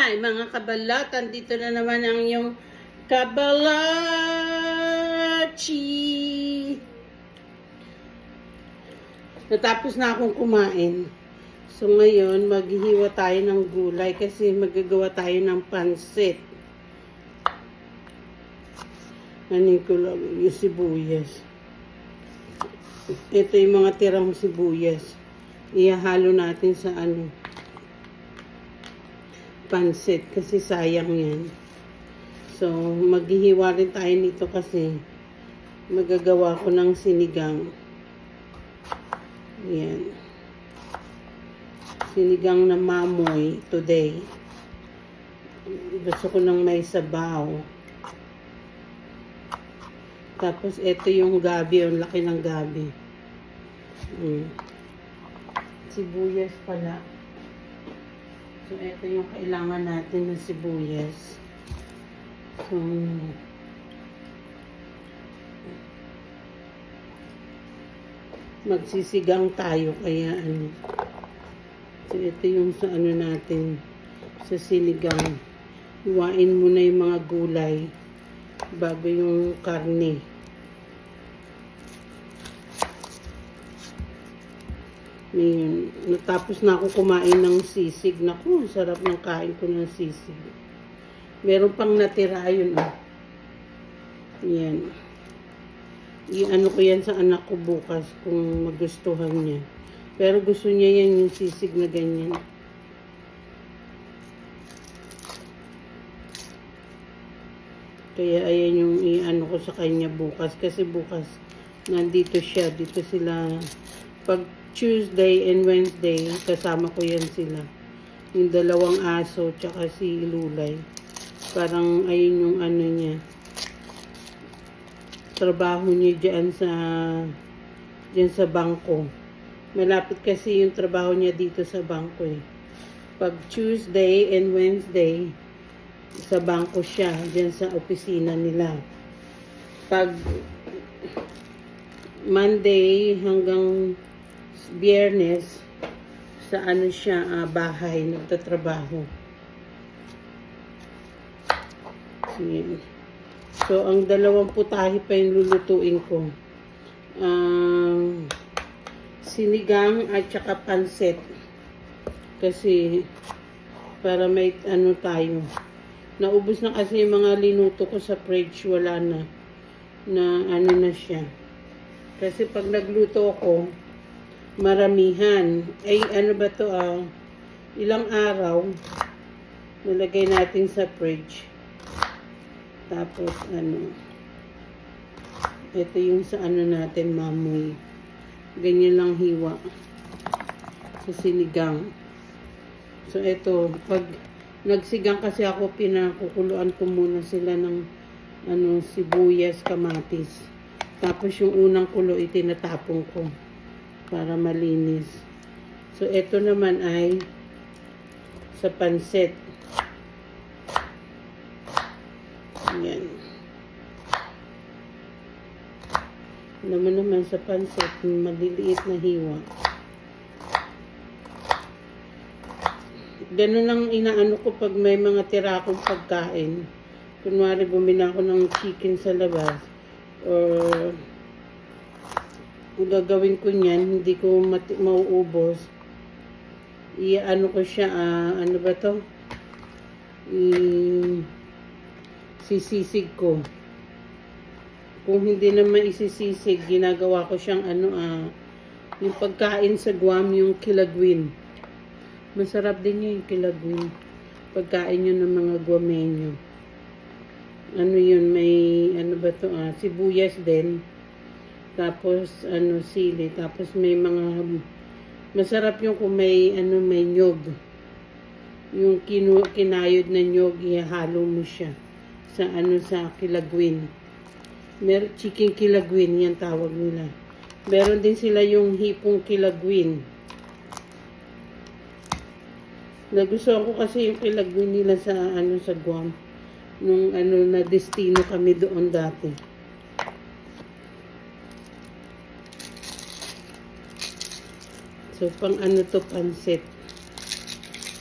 Hi mga kabalat, dito na naman ang yung kabalachi. Natapos na akong kumain. So ngayon, maghihiwa tayo ng gulay kasi magagawa tayo ng pansit. Ano ko lang, yung sibuyas. Ito yung mga tirang sibuyas. Ihahalo natin sa pansit kasi sayang yan. So, maghihiwa rin tayo nito kasi magagawa ko ng sinigang. Yan. Sinigang na mamoy today. Gusto ko ng may sabaw. Tapos, ito yung gabi. Ang laki ng gabi. Sibuyas pala. So, ito yung kailangan natin ng sibuyas. So, magsisigang tayo. Kaya, So, ito yung sa natin. Sa sinigang. Iwain muna yung mga gulay bago yung karne. Ngayon, natapos na ako kumain ng sisig. Naku, sarap ng kain ko ng sisig. Meron pang natira yun. Yan. I-ano ko yan sa anak ko bukas kung magustuhan niya. Pero gusto niya yan yung sisig na ganyan. Kaya ayan yung i-ano ko sa kanya bukas. Kasi bukas nandito siya. Dito sila pag Tuesday and Wednesday, kasama ko yan sila. Yung dalawang aso, tsaka si Lulay. Parang, ayun yung niya. Trabaho niya dyan sa bangko. Malapit kasi yung trabaho niya dito sa bangko eh. Pag Tuesday and Wednesday, sa bangko siya, dyan sa opisina nila. Pag Monday hanggang Biyernes, sa siya, bahay, nagtatrabaho. Yan. So, ang dalawang putahe pa yung lulutuin ko. Sinigang at saka pansit. Kasi, para may tayo. Naubos na kasi yung mga linuto ko sa fridge, wala na. Na siya. Kasi pag nagluto ako, maramihan. Ay, ba to ilang araw, nalagay natin sa fridge. Tapos, ito yung sa natin, mamoy. Ganyan lang hiwa. Sa sinigang. So, ito, pag nagsigang kasi ako, pinakukuluan ko muna sila ng, sibuyas, kamatis. Tapos, yung unang kulo, itinatapon ko para malinis. So, ito naman ay sa pansit. Yan. Naman sa pansit, maliliit na hiwa. Ganun lang inaano ko pag may mga tira akong pagkain. Kunwari, bumili ako ng chicken sa labas. Or gagawin ko niyan, hindi ko mauubos. I-ano ko siya, ano ba to? Sisisig ko. Kung hindi naman isisisig, ginagawa ko siyang yung pagkain sa Guam, yung kilagwin. Masarap din yung kilagwin. Pagkain yun ng mga Guamenyo. Yun, may, ba to, sibuyas din. Tapos, sili. Tapos, may mga, masarap yung kung may, may nyog. Yung kinayod na nyog, ihalo mo siya sa, sa kilagwin. Meron, chicken kilagwin, yan tawag nila. Meron din sila yung hipong kilagwin. Nagustuhan ko kasi yung kilagwin nila sa, sa Guam. Nung, na destino kami doon dati. So, pang to, pansit.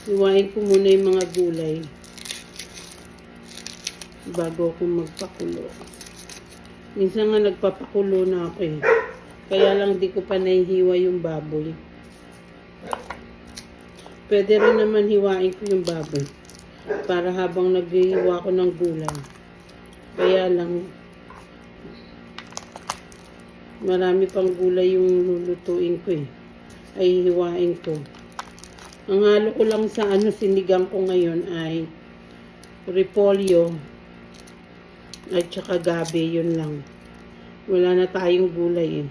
Hiwain ko muna yung mga gulay bago ako magpakulo. Minsan nga nagpapakulo na ako eh. Kaya lang di ko pa nahihiwa yung baboy. Pwede rin naman hiwain ko yung baboy para habang naghihiwa ko ng gulay. Kaya lang marami pang gulay yung lulutuin ko eh. Ay hiwain ko. Ang halo ko lang sa sinigang ko ngayon ay repolyo at saka gabi, yun lang. Wala na tayong gulay eh.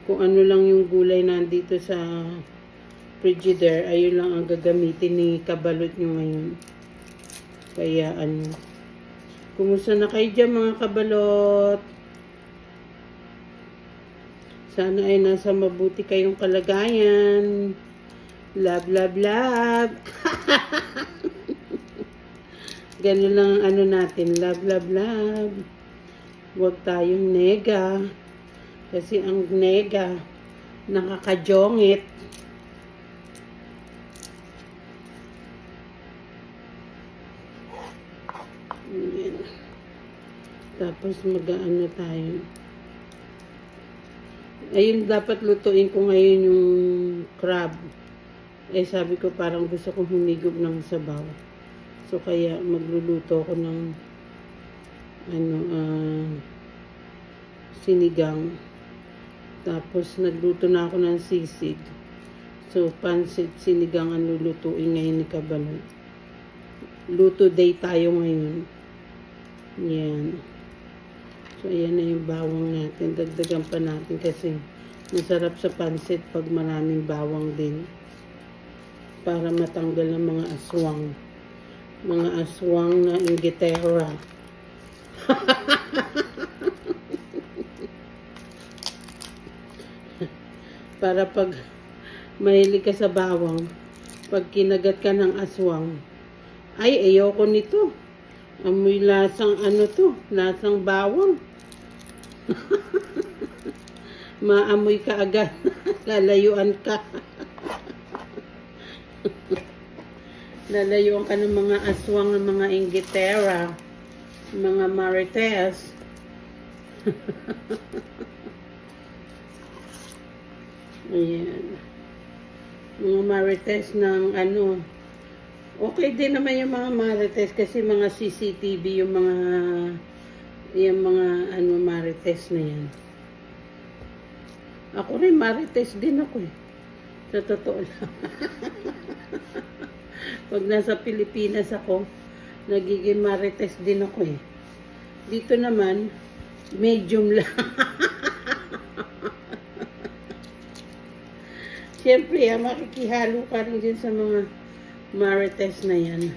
Kung ano lang yung gulay nandito sa frigidaire, ayun lang ang gagamitin ni kabalot nyo ngayon. Kaya kumusta na kayo dyan mga kabalot? Sana ay nasa mabuti kayong kalagayan. Love, love, love. Ganun lang natin. Love, love, love. Huwag tayong nega. Kasi ang nega, nakakajongit. Ayan. Tapos mag-ano tayo. Ayun, dapat lutuin ko ngayon yung crab. Eh, sabi ko parang gusto kong humigop ng sabaw. So, kaya magluluto ko ng sinigang. Tapos, nagluto na ako ng sisig. So, pansit sinigang ang lulutuin ngayon ni Kabalot. Luto day tayo ngayon. Yan. So, ayan na yung bawang natin. Dagdagan pa natin kasi masarap sa pansit pag maraming bawang din. Para matanggal ang mga aswang. Mga aswang na Inglaterra. Para pag mahilig ka sa bawang, pag kinagat ka ng aswang, ay, ayoko nito. Amoy lasang lasang bawang. Maamoy ka agad. Lalayuan ka. Lalayuan ka ng mga aswang ng mga Inglaterra, mga Marites. Ayan. Mga Marites ng okay din naman yung mga Marites kasi mga CCTV yung mga Marites na yan. Ako rin Marites din ako eh. Sa totoo lang. Pag nasa Pilipinas ako, nagiging Marites din ako eh. Dito naman, medium lang. Siyempre, makikihalo ka rin din sa mga Marites na yan.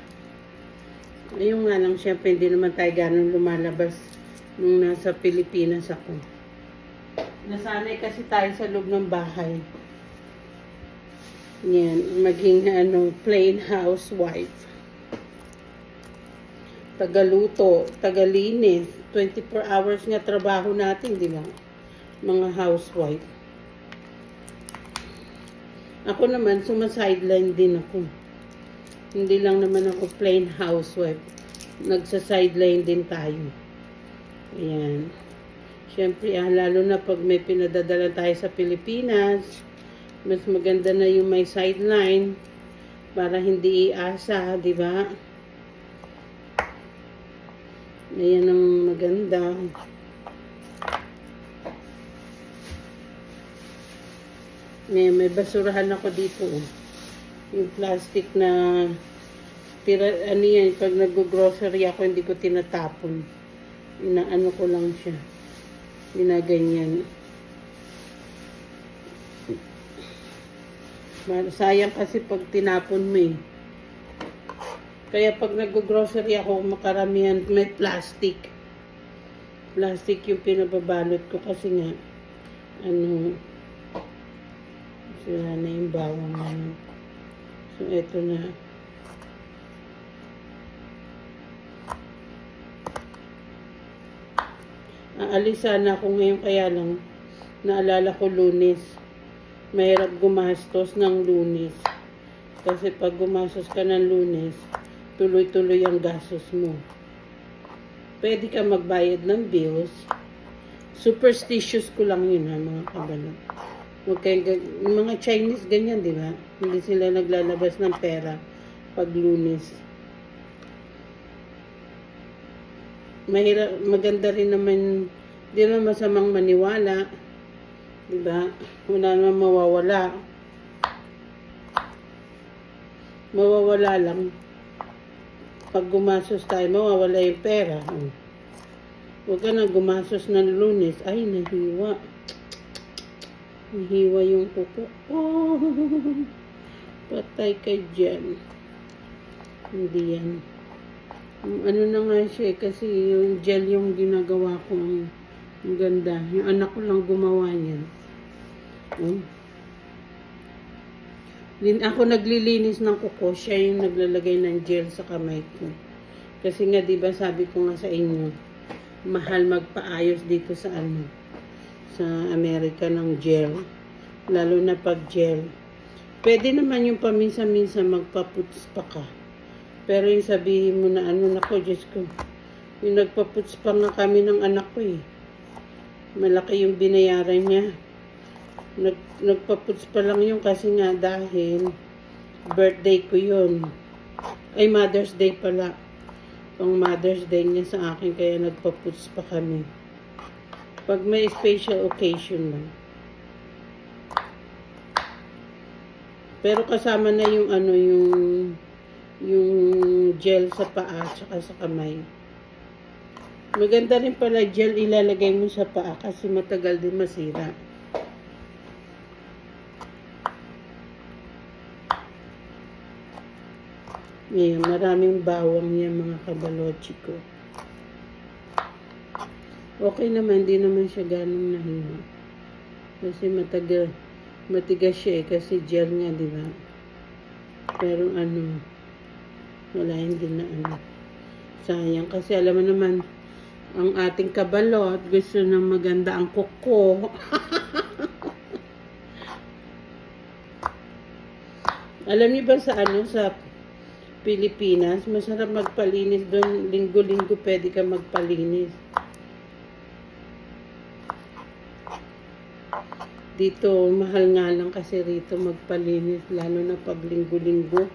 Ayun nga lang, siyempre, hindi naman tayo ganun lumalabas nung nasa Pilipinas ako. Nasanay kasi tayo sa loob ng bahay. Yan, maging plain housewife. Tagaluto, tagalinis. 24 hours nga trabaho natin, di ba? Mga housewife. Ako naman, sumasideline din ako. Hindi lang naman ako plain housewife. Nagsa-sideline din tayo. Ayan. Siyempre, lalo na pag may pinadadala tayo sa Pilipinas, mas maganda na yung may sideline para hindi iasa, di ba? Ayan ang maganda. May basurahan ako dito. Yung plastic na yan, pag nag-grocery ako, hindi ko tinatapon. Inaano ko lang siya. Ginaganyan. Sayang kasi pag tinapon mo eh. Kaya pag nag-grocery ako, makaramihan may plastic. Plastic yung pinababalot ko kasi nga, sila na yung bawang namin. So, eto na. Aalis sana ako ngayon, kaya lang naalala ko Lunes. Mahirap gumastos ng Lunes. Kasi pag gumastos ka ng Lunes, tuloy-tuloy ang gastos mo. Pwede ka magbayad ng bills. Superstitious ko lang yun ha, mga kabalo. Huwag kayong mga Chinese ganyan, di ba? Hindi sila naglalabas ng pera pag Lunes. Maganda rin naman, di naman masamang maniwala. Di ba? Wala naman mawawala. Mawawala lang. Pag gumasos tayo, mawawala yung pera. Huwag ka na gumasos ng Lunes. Ay, nahiwa. Nahiwa yung kuko. Oh, patay ka dyan. Hindi yan. Ano na nga siya, kasi yung gel yung ginagawa ko. Ang ganda. Yung anak ko lang gumawa niyan. Ako naglilinis ng kuko, siya yung naglalagay ng gel sa kamay ko. Kasi nga, di ba sabi ko nga sa inyo, mahal magpaayos dito sa sa Amerika ng gel. Lalo na pag gel. Pwede naman yung paminsan-minsan magpaputs pa ka. Pero yung sabihin mo na nako, Diyos ko, yung nagpaputs pa nga kami ng anak ko eh. Malaki yung binayaran niya. Nagpaputs pa lang yun kasi nga dahil birthday ko yun. Ay, Mother's Day pala. Pang Mother's Day niya sa akin, kaya nagpaputs pa kami. Pag may special occasion lang. Pero kasama na yung yung gel sa paa tsaka sa kamay. Maganda rin pala gel ilalagay mo sa paa kasi matagal din masira. Ngayon, maraming bawang yan mga kabalochi ko. Okay naman, di naman siya ganong nahiwa. Kasi matigas siya kasi gel nga, di ba? Pero wala hindi na sayang. Kasi alam mo naman, ang ating kabalot, gusto ng maganda ang kuko. Alam niyo ba sa sa Pilipinas, masarap magpalinis doon. Linggo-linggo pwede ka magpalinis. Dito, mahal nga lang kasi rito magpalinis, lalo na pag linggo-linggo.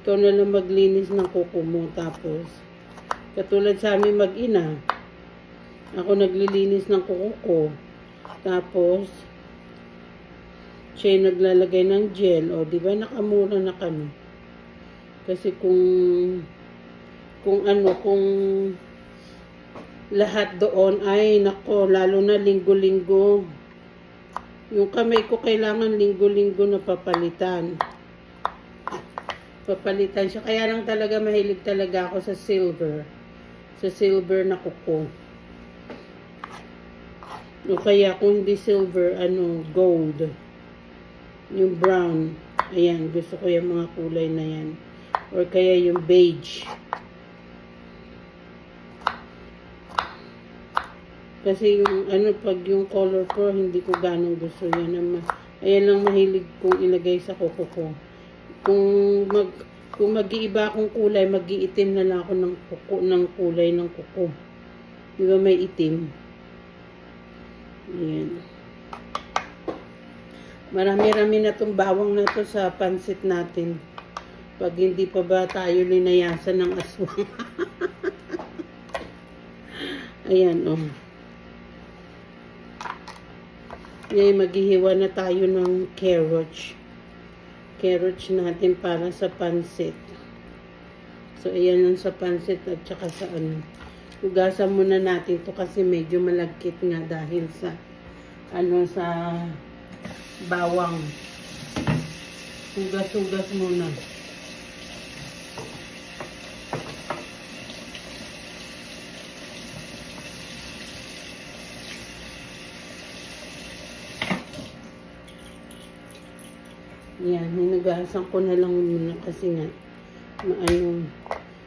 Ikaw na lang maglinis ng kuko mo. Tapos, katulad sa amin mag-ina, ako naglilinis ng kuko ko. Tapos, siya yung naglalagay ng gel. O, di ba nakamura na kami? Kasi kung lahat doon ay nako, lalo na linggo-linggo. Yung kamay ko kailangan linggo-linggo na papalitan. Papalitan siya. Kaya lang talaga mahilig talaga ako sa silver. Sa silver na kuko. O kaya kung hindi silver, gold. Yung brown. Ayan, gusto ko yung mga kulay na yan. Or kaya yung beige. Kasi yung pag yung color ko, hindi ko ganong gusto yan. Ayan lang mahilig kong ilagay sa kuko ko. Kung mag-iiba akong kulay, mag-iitim na lang ako ng kulay ng kuko. Di ba may itim? Ayan. Marami-rami na itong bawang na to sa pansit natin. Pag hindi pa ba tayo linayasan ng aswang. Ayan, Ngayon, maghihiwa na tayo ng carrots. Carrots natin para sa pansit. So, ayan yung sa pansit at saka sa Hugasan muna natin to kasi medyo malagkit nga dahil sa sa bawang. Hugas-hugas muna. Yan, hinugasan ko na lang muna kasi nga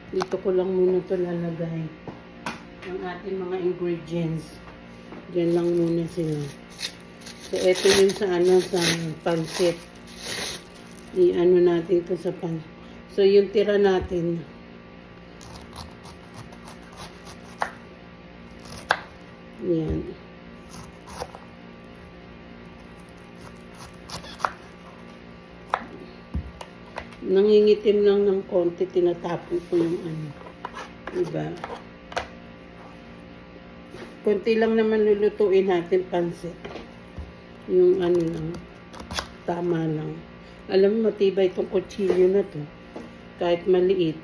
dito ko lang muna to lalagay ang ating mga ingredients. Diyan lang muna sila. So, ito yung sa sa pansit. I-ano natin ito sa pansit. So, yung tira natin. Yan. Nangingitim lang ng konti, tinatapon ko yung diba? Konti lang naman lulutuin natin pansit. Yung lang, tama lang. Alam mo, matibay itong kutsilyo na to. Kahit maliit.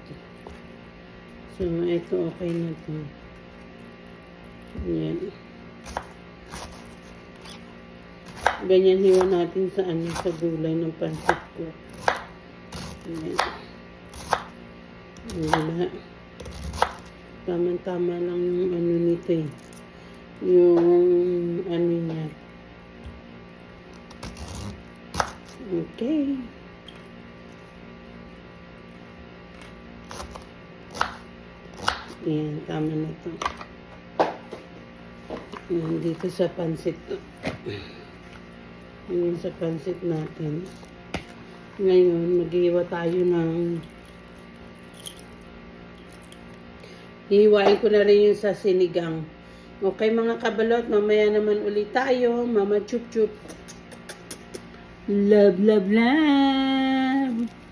So, ito okay na to. Yan. Ganyan hiwa natin sa sa gulay ng pansit ko. Ayan. Wala. Tama-tama lang yung nito eh. Yung niya. Okay. Ayan, tama na ito. Ayan, dito sa pansit. Ayan sa pansit natin. Ngayon, maghihiwa tayo ng hihiwain ko na rin yung sa sinigang. Okay mga kabalot, mamaya naman ulit tayo. Mama chup chup. Love, love, love.